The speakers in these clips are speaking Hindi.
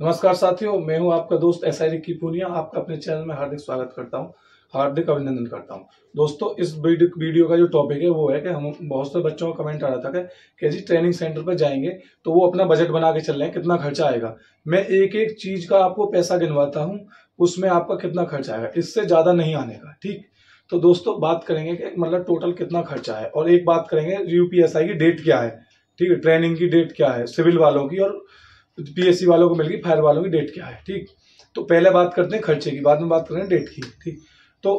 नमस्कार साथियों, मैं हूं आपका दोस्त एसआई रिक्की पूनिया। आपका अपने चैनल में हार्दिक स्वागत करता हूं, हार्दिक अभिनंदन करता हूं। दोस्तों, इस वीडियो का जो टॉपिक है वो है कि हम बहुत से बच्चों का कमेंट आ रहा था कि जी ट्रेनिंग सेंटर पर जाएंगे तो वो अपना बजट बना के चल रहे हैं, कितना खर्चा आएगा। मैं एक एक चीज का आपको पैसा गिनवाता हूँ, उसमें आपका कितना खर्चा आएगा, इससे ज्यादा नहीं आने का। ठीक, तो दोस्तों बात करेंगे कि मतलब टोटल कितना खर्चा है, और एक बात करेंगे यूपीएसआई की डेट क्या है। ठीक है, ट्रेनिंग की डेट क्या है, सिविल वालों की और पीएससी वालों को मिल गई, फायर वालों की डेट क्या है। ठीक, तो पहले बात करते हैं खर्चे की, बाद में बात करें डेट की। ठीक, तो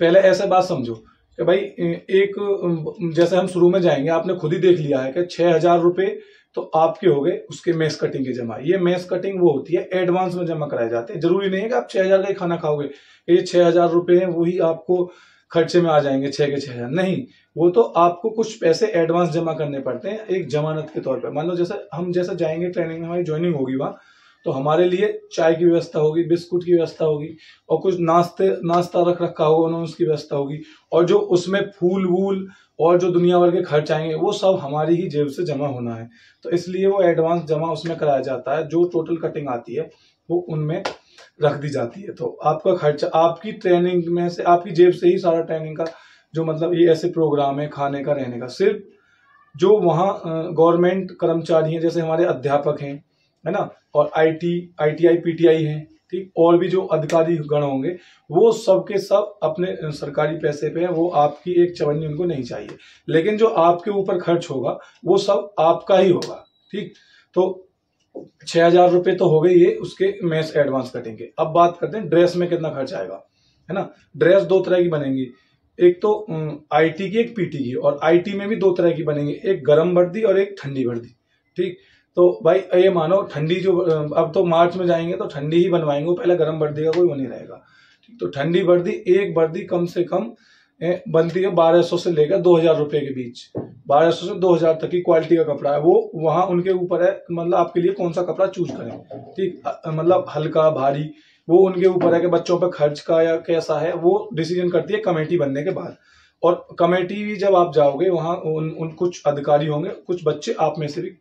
पहले ऐसे बात समझो कि भाई एक जैसे हम शुरू में जाएंगे, आपने खुद ही देख लिया है कि 6,000 रुपए तो आपके हो गए उसके मेस कटिंग के जमा। ये मेस कटिंग वो होती है एडवांस में जमा कराए जाते हैं। जरूरी नहीं है कि आप 6,000 का ही खाना खाओगे, ये 6,000 रुपए हैं वही आपको खर्चे में आ जाएंगे 6 के 6,000 नहीं। वो तो आपको कुछ पैसे एडवांस जमा करने पड़ते हैं एक जमानत के तौर पे। मान लो जैसे जाएंगे, ट्रेनिंग में हमारी ज्वाइनिंग होगी वहां, तो हमारे लिए चाय की व्यवस्था होगी, बिस्कुट की व्यवस्था होगी, और कुछ नाश्ता रख रखा होगा उन्होंने, उसकी व्यवस्था होगी, और जो उसमें फूल वूल और जो दुनिया भर के खर्च आएंगे वो सब हमारी ही जेब से जमा होना है। तो इसलिए वो एडवांस जमा उसमें कराया जाता है। जो टोटल कटिंग आती है वो उनमें रख दी जाती है। तो आपका खर्चा आपकी ट्रेनिंग में से, आपकी जेब से ही सारा ट्रेनिंग का जो मतलब ये ऐसे प्रोग्राम है, खाने का रहने का, सिर्फ जो वहाँ गवर्नमेंट कर्मचारी हैं, जैसे हमारे अध्यापक हैं, है ना, और आईटीआई पीटीआई हैं, ठीक, और भी जो अधिकारी गण होंगे वो सब के सब अपने सरकारी पैसे पे है। वो आपकी एक चवन्नी उनको नहीं चाहिए, लेकिन जो आपके ऊपर खर्च होगा वो सब आपका ही होगा। ठीक, तो 6,000 रुपए तो हो गए ये उसके मेस एडवांस कटेंगे। अब बात करते हैं ड्रेस में कितना खर्च आएगा, है ना। ड्रेस दो तरह की बनेंगी, एक तो आईटी की, एक पीटी की, और आईटी में भी दो तरह की बनेंगी, एक गर्म वर्दी और एक ठंडी वर्दी। ठीक, तो भाई ये मानो ठंडी जो अब तो मार्च में जाएंगे तो ठंडी ही बनवाएंगे, पहले गर्म वर्दी का कोई वो नहीं रहेगा। ठीक, तो ठंडी वर्दी, एक वर्दी कम से कम बनती है 1,200 से लेकर 2,000 रुपए के बीच। 1,200 से 2,000 तक की क्वालिटी का कपड़ा है वो, वहां उनके ऊपर है, मतलब आपके लिए कौन सा कपड़ा चूज करें। ठीक, मतलब हल्का भारी वो उनके ऊपर है कि बच्चों पर खर्च का या कैसा है, वो डिसीजन करती है कमेटी बनने के बाद। और कमेटी भी जब आप जाओगे वहां उन कुछ अधिकारी होंगे, कुछ बच्चे आप में से भी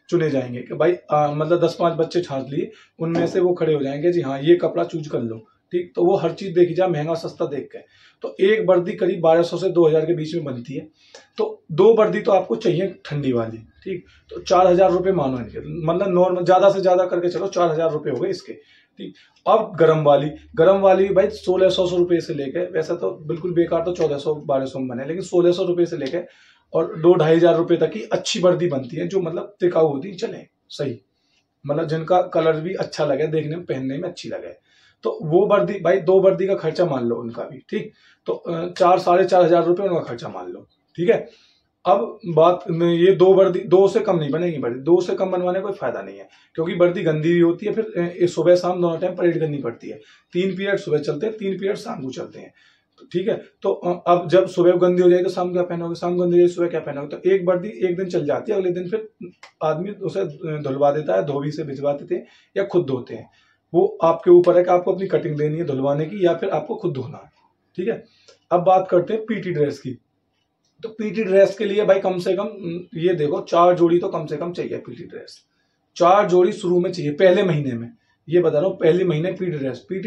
चुने जाएंगे कि भाई मतलब 10-5 बच्चे छांट लिए, उनमें से वो खड़े हो जाएंगे जी हाँ ये कपड़ा चूज कर लो। ठीक, तो वो हर चीज देखी जाए, महंगा सस्ता देख के। तो एक वर्दी करीब 1,200 से 2,000 के बीच में बनती है। तो दो वर्दी तो आपको चाहिए ठंडी वाली। ठीक, तो 4,000 रुपए मानो इनके, मतलब नॉर्मल ज्यादा से ज्यादा करके चलो 4,000 रुपए हो गए इसके। ठीक, अब गरम वाली भाई 1,600 रुपए से लेके, वैसे तो बिल्कुल बेकार तो 1,400-1,200 में बने, लेकिन 1,600 रुपए से लेके और 2-2,500 रुपए तक की अच्छी वर्दी बनती है, जो मतलब टिकाऊ होती, चले सही, मतलब जिनका कलर भी अच्छा लगे, देखने में पहनने में अच्छी लगे। तो वो वर्दी भाई, दो वर्दी का खर्चा मान लो उनका भी। ठीक, तो 4-4,500 रुपए उनका खर्चा मान लो। ठीक है, अब बात ये दो वर्दी, दो से कम नहीं बनेगी वर्दी, दो से कम बनवाने कोई फायदा नहीं है, क्योंकि वर्दी गंदी भी होती है, फिर सुबह शाम दोनों टाइम परेड करनी पड़ती है। 3 पीरियड सुबह चलते हैं, 3 पीरियड शाम को चलते हैं। ठीक है, तो अब जब सुबह गंदी हो जाएगी तो शाम क्या पहनोगे, शाम गंदी हो जाएगी सुबह क्या पहनोगे। तो एक वर्दी एक दिन चल जाती है, अगले दिन फिर आदमी उसे धुलवा देता है, धोबी से भिजवा देते हैं या खुद धोते हैं। वो आपके ऊपर है कि आपको अपनी कटिंग लेनी है धुलवाने की या फिर आपको खुद धोना है। ठीक है, अब बात करते हैं पीटी ड्रेस की। तो पीटी ड्रेस के लिए भाई कम से कम ये देखो 4 जोड़ी तो कम से कम चाहिए पीटी ड्रेस। 4 जोड़ी शुरू में चाहिए, पहले महीने में, ये बता रहा हूँ, पहले महीने पीटी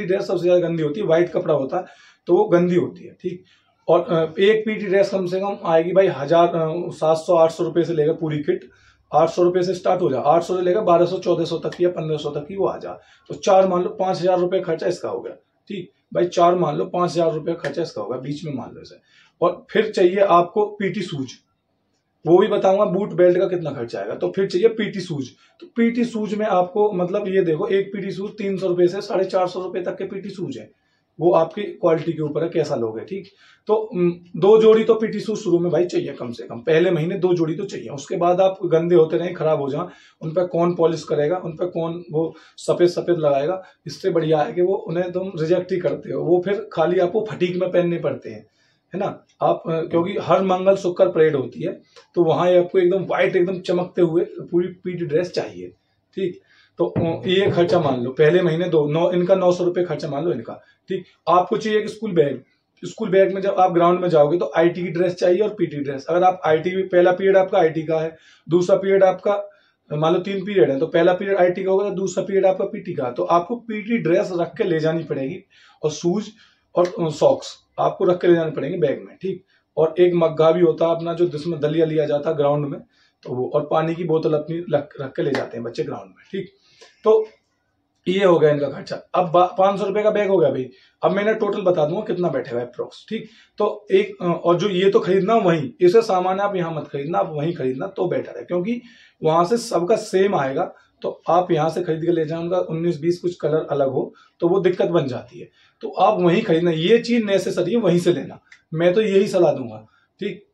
ड्रेस सबसे ज्यादा गंदी होती है, व्हाइट कपड़ा होता है तो वो गंदी होती है। ठीक, और एक पीटी ड्रेस कम से कम आएगी भाई 700-800 रुपए से लेकर पूरी किट 800 रुपए से स्टार्ट हो जा, 800 से लेकर 1,200-1,400 तक की या 1,500 तक की वो आ जा। तो 4 मान लो 5,000 रुपए खर्चा इसका हो गया। ठीक भाई, 4 मान लो 5,000 रुपए खर्चा इसका होगा, बीच में मान लो इसे। और फिर चाहिए आपको पीटी शूज, वो भी बताऊंगा बूट बेल्ट का कितना खर्चा आएगा। तो फिर चाहिए पीटी शूज। तो पीटी शूज में आपको मतलब ये देखो, एक पीटी शूज 300 रुपए से 450 रुपए तक के पीटी शूज है, वो आपकी क्वालिटी के ऊपर है कैसा लोगे। ठीक, तो 2 जोड़ी तो पीटी शूज शुरू में भाई चाहिए कम से कम, पहले महीने 2 जोड़ी तो चाहिए। उसके बाद आप गंदे होते रहे, खराब हो जाए, उन पर कौन पॉलिश करेगा, उन पर कौन वो सफेद सफेद लगाएगा। इससे बढ़िया है कि वो उन्हें तुम रिजेक्ट ही करते हो, वो फिर खाली आपको फटीक में पहनने पड़ते हैं, है ना। आप क्योंकि हर मंगल शुक्र परेड होती है, तो वहां आपको एकदम व्हाइट एकदम चमकते हुए पूरी पीटी ड्रेस चाहिए। ठीक, तो ये खर्चा मान लो पहले महीने इनका 900 रुपए खर्चा मान लो इनका। ठीक, आपको चाहिए कि स्कूल बैग में जब आप ग्राउंड में जाओगे तो आईटी की ड्रेस चाहिए और पीटी ड्रेस। अगर आप आईटी, पहला पीरियड आपका आईटी का है, दूसरा पीरियड आपका मान लो 3 पीरियड है, तो पहला पीरियड आईटी का होगा तो दूसरा पीरियड आपका पीटी का, तो आपको पीटी ड्रेस रख के ले जानी पड़ेगी और शूज और सॉक्स आपको रख के ले जाने पड़ेंगे बैग में, ठीक। और एक मग्गा भी होता है अपना जो जिसमें दलिया लिया जाता है ग्राउंड में, तो वो, और पानी की बोतल अपनी रख के ले जाते हैं बच्चे ग्राउंड में, ठीक। तो ये हो गया इनका खर्चा। अब 500 रुपए का बैग हो गया भाई। अब मैंने टोटल बता दूंगा कितना बैठेगा अप्रोक्स, ठीक। तो एक और जो ये तो खरीदना वहीं, इसे सामान आप यहाँ मत खरीदना, आप वहीं खरीदना तो बेटर है, क्योंकि वहां से सबका सेम आएगा। तो आप यहाँ से खरीद के ले जाए, उनका 19-20 कुछ कलर अलग हो तो वो दिक्कत बन जाती है। तो आप वहीं खरीदना, ये चीज नेसेसरी है वहीं से लेना, मैं तो यही सलाह दूंगा, ठीक।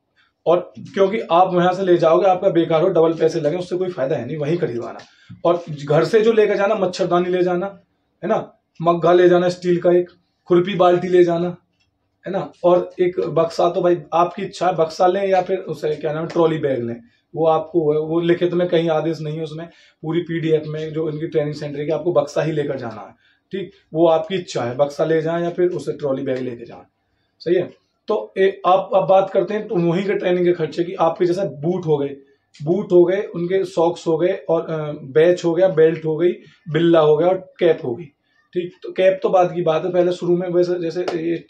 और क्योंकि आप वहां से ले जाओगे आपका बेकार हो, डबल पैसे लगे, उससे कोई फायदा है नहीं, वहीं खरीदवाना। और घर से जो लेकर जाना, मच्छरदानी ले जाना है ना, मग्गा ले जाना स्टील का, एक खुरपी बाल्टी ले जाना है ना, और एक बक्सा, तो भाई आपकी इच्छा है बक्सा लें या फिर उसे क्या नाम है ट्रॉली बैग लें, वो आपको है, वो लिखित में कहीं आदेश नहीं है उसमें, पूरी पीडीएफ में जो इनकी ट्रेनिंग सेंटर की आपको बक्सा ही लेकर जाना है, ठीक। वो आपकी इच्छा है, बक्सा ले जाएं या फिर उसे ट्रॉली बैग लेके जाएं, सही है। तो आप अब बात करते हैं तो वहीं के ट्रेनिंग के खर्चे की। आपके जैसे बूट हो गए, उनके सॉक्स हो गए, और बैच हो गया, बेल्ट हो गई, बिल्ला हो गया, और कैप हो गई, ठीक। तो कैप तो बाद की बात है, पहले शुरू में वैसे जैसे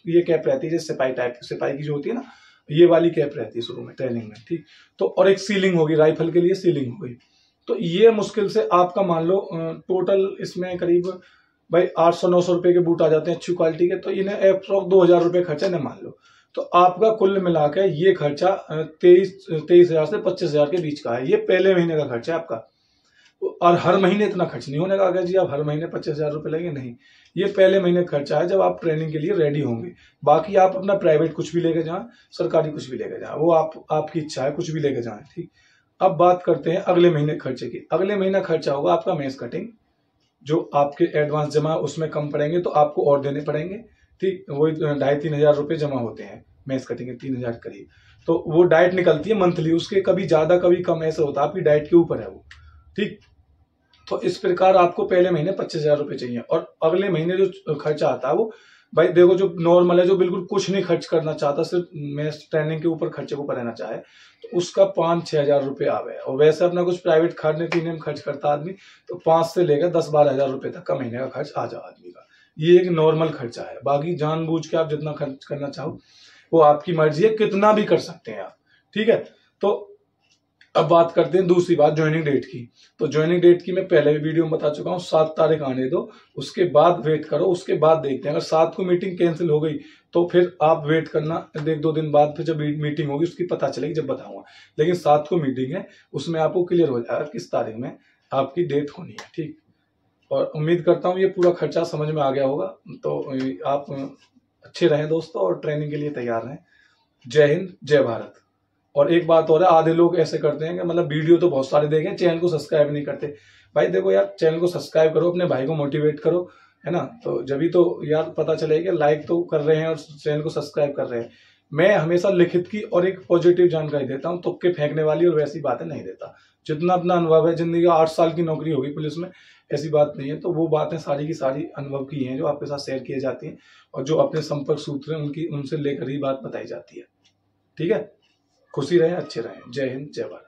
ये कैप रहती है, जैसे सिपाही टाइप, सिपाही की जो होती है ना, ये वाली कैप रहती है शुरू में ट्रेनिंग में, ठीक। तो और एक सीलिंग होगी, राइफल के लिए सीलिंग हो गई। तो ये मुश्किल से आपका मान लो टोटल इसमें करीब भाई 800-900 रुपए के बूट आ जाते हैं अच्छी क्वालिटी के, तो इन्हें अप्रोक्स 2000 रुपए खर्चा इन्हें मान लो। तो आपका कुल मिलाकर ये खर्चा 23,000 से 25,000 के बीच का है। ये पहले महीने का खर्चा है आपका, और हर महीने इतना खर्च नहीं होने का। अगर जी आप हर महीने 25,000 रुपए लगेंगे, नहीं, ये पहले महीने का खर्चा है जब आप ट्रेनिंग के लिए रेडी होंगे। बाकी आप अपना प्राइवेट कुछ भी लेके जाएं, सरकारी कुछ भी लेके जाएं, वो आपकी इच्छा है, कुछ भी लेके जाएं, ठीक। अब बात करते हैं अगले महीने खर्चे की। अगले महीना खर्चा होगा आपका मेस कटिंग, जो आपके एडवांस जमा उसमें कम पड़ेंगे तो आपको और देने पड़ेंगे, ठीक। वही 2,500-3 हजार रुपए जमा होते हैं मेस कटिंग के, 3,000 करीब। तो वो डाइट निकलती है मंथली, उसके कभी ज्यादा कभी कम ऐसा होता है, आपकी डाइट के ऊपर है वो, ठीक। तो इस प्रकार आपको पहले महीने 25,000 रुपए चाहिए, और अगले महीने जो खर्चा आता है वो भाई देखो, जो नॉर्मल है, जो बिल्कुल कुछ नहीं खर्च करना चाहता, सिर्फ मेस ट्रेनिंग के ऊपर खर्चे को ऊपर रहना चाहे, तो उसका 5-6 हजार रुपए आवे। और वैसे अपना कुछ प्राइवेट खाने पीने में खर्च करता आदमी, तो 5 से लेकर 10-12 हजार रुपए तक का महीने का खर्च आ जाए आदमी का। ये एक नॉर्मल खर्चा है। बाकी जानबूझ के आप जितना खर्च करना चाहो वो आपकी मर्जी है, कितना भी कर सकते हैं आप, ठीक है। तो अब बात करते हैं दूसरी बात, ज्वाइनिंग डेट की। तो ज्वाइनिंग डेट की मैं पहले भी वीडियो में बता चुका हूँ, 7 तारीख आने दो, उसके बाद वेट करो, उसके बाद देखते हैं। अगर 7 को मीटिंग कैंसिल हो गई तो फिर आप वेट करना 1-2 दिन बाद, फिर जब मीटिंग होगी उसकी पता चलेगी, जब बताऊंगा। लेकिन 7 को मीटिंग है, उसमें आपको क्लियर हो जाएगा किस तारीख में आपकी डेट होनी है, ठीक। और उम्मीद करता हूँ ये पूरा खर्चा समझ में आ गया होगा। तो आप अच्छे रहें दोस्तों, और ट्रेनिंग के लिए तैयार रहें। जय हिंद, जय भारत। और एक बात और है, आधे लोग ऐसे करते हैं कि मतलब वीडियो तो बहुत सारे देखें, चैनल को सब्सक्राइब नहीं करते। भाई देखो यार, चैनल को सब्सक्राइब करो, अपने भाई को मोटिवेट करो, है ना। तो जब भी तो यार पता चलेगा, लाइक तो कर रहे हैं और चैनल को सब्सक्राइब कर रहे हैं। मैं हमेशा लिखित की और एक पॉजिटिव जानकारी देता हूँ, तुक्के फेंकने वाली और वैसी बातें नहीं देता। जितना अपना अनुभव है, जिंदगी 8 साल की नौकरी होगी पुलिस में, ऐसी बात नहीं है। तो वो बातें सारी की सारी अनुभव की हैं जो आपके साथ शेयर की जाती हैं, और जो अपने संपर्क सूत्र हैं उनसे लेकर ही बात बताई जाती है, ठीक है। खुशी रहें, अच्छे रहें। जय हिंद, जय भारत।